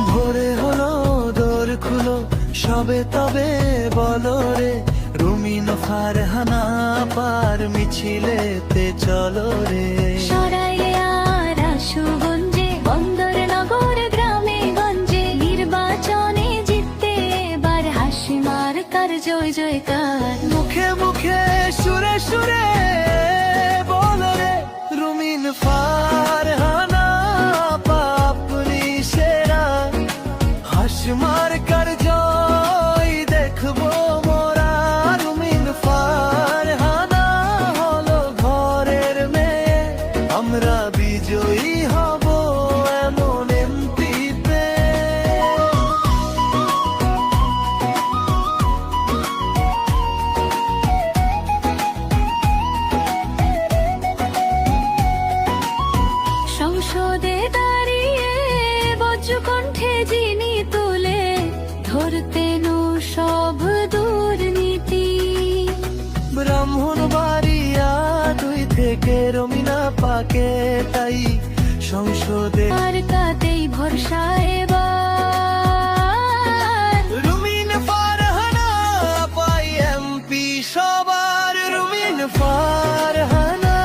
ভোরে হলো দোর খুলো সবে তবে বলো রে, রুমিন ফারহানা পার মিছিলেতে চলো রে। সরাইয়া রাসুগঞ্জে বন্দর নগর গ্রামে গঞ্জে নির্বাচনে জিততে এবার হাসি মার্কার জয় জয়কার। মুখে মুখে সুরে সুরে বলো রে, রুমিন ফারহানা পাপনি সেরা, হাসি মার্কার জয় দেখবো মোরা। রুমিন ফারহানা হলো ঘরের মেয়ে, আমরা বিজয়ী হব এমন এমপিতে। সংসদে দাঁড়িয়ে বজ্রকণ্ঠে যিনি তুলে ধরতেন সব দুর্নীতি। ব্রাহ্মণবাড়িয়া 2 থেকে রমিনা পাকে, তাই সংসদে মার্কাতেই ভরসা এবার। রুমিন ফারহানা পাই এমপি সবার। রুমিন ফারহানা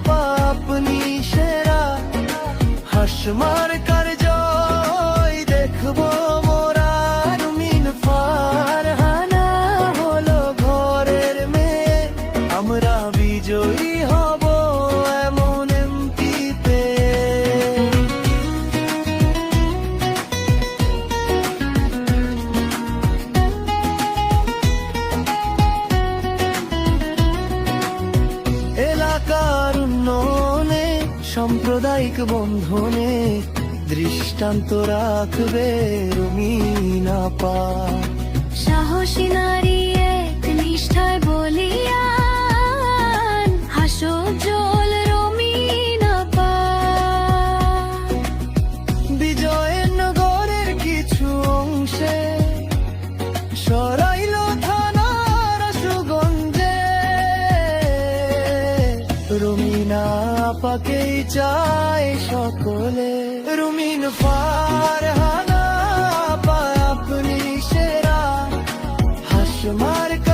পাপনি সেরা, হাস মার্কার জয় দেখবো মোরা। রুমিন ফারহানা হলো ঘরের মেয়ে, আমরা বিজয়ী হব এমন এমপিতে। এলাকার উন্নয়নে সাম্প্রদায়িক বন্ধনে দৃষ্টান্ত রাখবে রুমিন আপা। সাহসী নারী এক নিষ্ঠায় বলিয়ান হাসজ্জ্বল রমিন আপা। বিজয়নগরের কিছু অংশে সরাইল থানার সুগঞ্জে, রুমিনা আপাকেই চায় সকলে। রুমিন ফারহানা আপা আপনি সেরা, হাস মার্কা